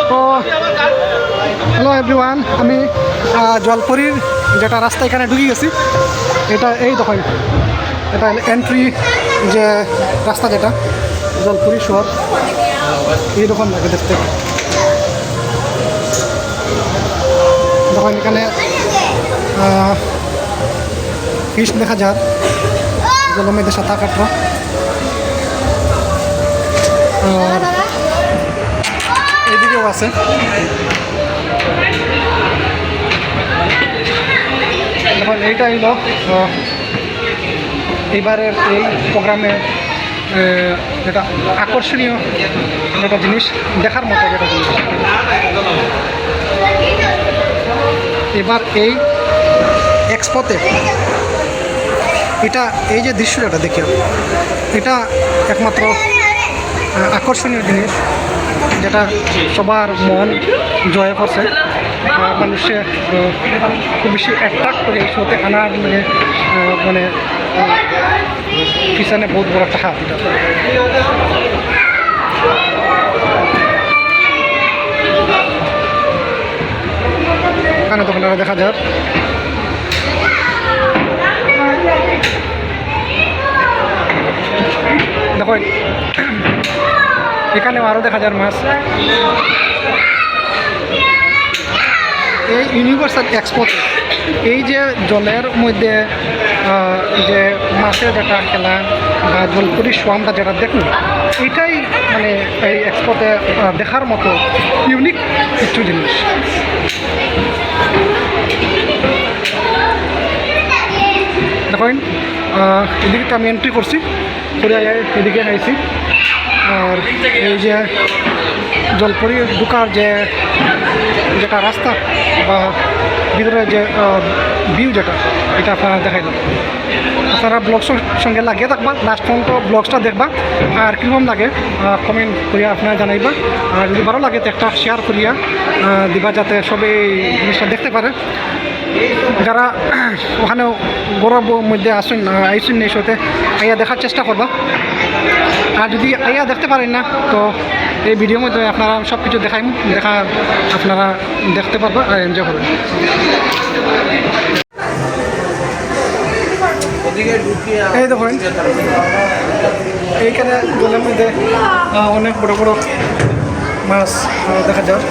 তো hello everyone, আমি জলপরির যেটা রাস্তা এখানে ঢুকে গেছি। এটা এই দেখেন, এটা এন্ট্রি যে রাস্তা যেটা জলপরি শহর, এই দোকান লাগে দেখতে। দেখেন এখানে ফিশ দেখা যায় জলের মধ্যে সাঁতার কাটরা। আর এইদিকেও আছে। এখন এইটা হইল এইবারের এই প্রোগ্রামে যেটা আকর্ষণীয় যেটা জিনিস, দেখার মতো যেটা জিনিস। এবার এই এক্সপোতে এটা এই যে দৃশ্য যেটা দেখি, এটা একমাত্র আকর্ষণীয় জিনিস যেটা সবার মন জয় করছে। মানুষে খুব বেশি অ্যাট্রাক্ট করে এই শোতে আনার মানে পিছনে বহুত বড় একটা হাত। এটা এখানে তখন দেখা যায় দেখো, এখানেও আরও দেখা যায় মাছ। এই ইউনিভার্সাল এক্সপোতে এই যে জলের মধ্যে যে মাছের যেটা খেলা বা জলপুরি সোয়ামটা যেটা দেখুন, এইটাই মানে এই এক্সপোতে দেখার মতো ইউনিক কিছু জিনিস। দেখেন এদিকে তো আমি এন্ট্রি করছি, করে এদিকে আইছি। আর এই যে জলপরি ঢুকার যেটা রাস্তা বা ভিতরে যে ভিউ যেটা, এটা আপনারা দেখাইলাম। আপনারা ব্লগসের সঙ্গে লাগিয়ে থাকবা, লাস্ট পর্যন্ত ব্লগসটা দেখবা। আর কীরকম লাগে কমেন্ট করিয়া আপনারা জানাইবা। আর যদি ভালো লাগে তো একটা শেয়ার করিয়া দিবা, যাতে সবাই জিনিসটা দেখতে পারে। যারা ওখানেও গৌরবের মধ্যে আসুন আইসুন এই শোতে, আইয়া দেখার চেষ্টা করবা। আর যদি আইয়া দেখতে পারেন না, তো এই ভিডিওর মধ্যে আপনারা সব কিছু দেখা আপনারা দেখতে পারবেন আর এনজয় করবেন। এই দেখুন এইখানে জলের মধ্যে অনেক বড় বড় মাছ দেখা যায়,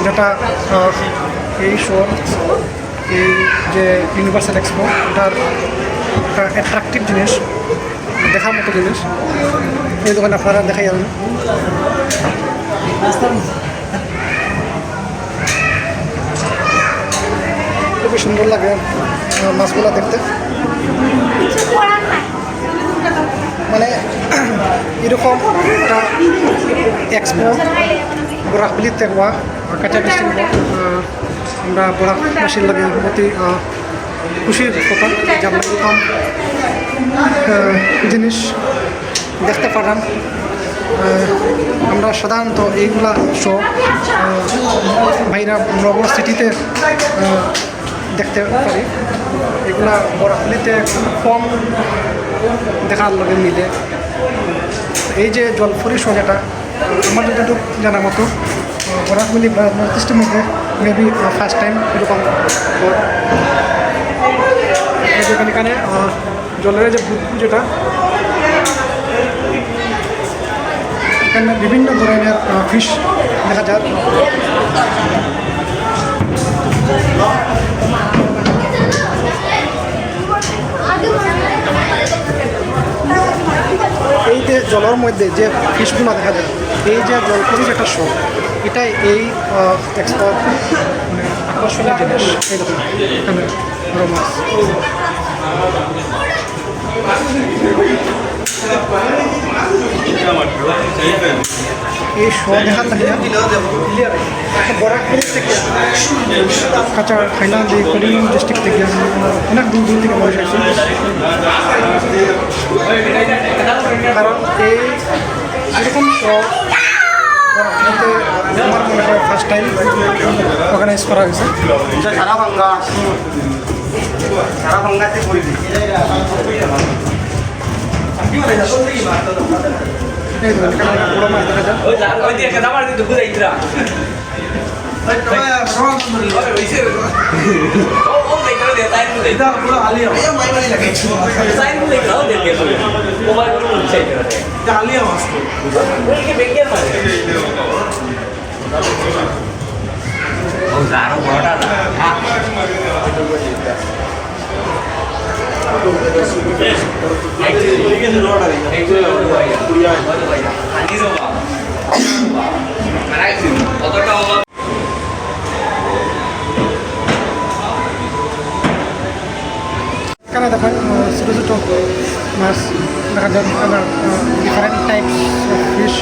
যেটা এই শোর এই যে ইউনিভার্সাল এক্সপো, এটার একটা অ্যাট্রাকটিভ জিনিস, দেখার মতো জিনিস। এই দোকানে আপনারা দেখাই যাবেন। খুবই সুন্দর লাগে মাছগুলো দেখতে। মানে এরকম একটা এক্সপো বরাকবিলিতে হওয়া কাঁচা ডিস্ট্রিক্ট, আমরা বরাকবাসীর লাগে অতি খুশির কথা যে আমরা এরকম জিনিস দেখতে পারলাম। আমরা সাধারণত এইগুলা শো বাইরা বড় সিটিতে দেখতে পারি, এগুলা বরাকবিলিতে কম দেখার লগে মিলে। এই যে জলপরি শো যেটা আমার যতটুকু জানার মতো বরাকবিলি বা নর্থ ইস্টের মধ্যে মেবি ফার্স্ট টাইম এরকম। এখানে জলের যে বুদবুদ যেটা, এখানে বিভিন্ন ধরনের ফিশ দেখা যায়। এই যে জলের মধ্যে যে ফিশগুলো দেখা যায়, এই যে জলপরির একটা শো, এটাই এই এক্সপো মানে আকর্ষণীয় জিনিস। এই দেখুন এখানে বড় মাছ। এই শো দেখার লাগে বরাকবিলি থেকে কাঁচা হাইলাকান্দি করিমগঞ্জ ডিস্ট্রিক্ট থেকে অনেক দূর দূর থেকে মানুষ আসছে। কারণ এই এরকম শো আমার মনে হয় ফার্স্ট টাইম অর্গানাইজ করা হয়েছে। এই দেখুন এখানে একটা বড় মাছ দেখা যায়। এখানে দেখেন ছোটো ছোটো মাছ দেখা যায় ডিফারেন্ট টাইপস অফ ফিশ।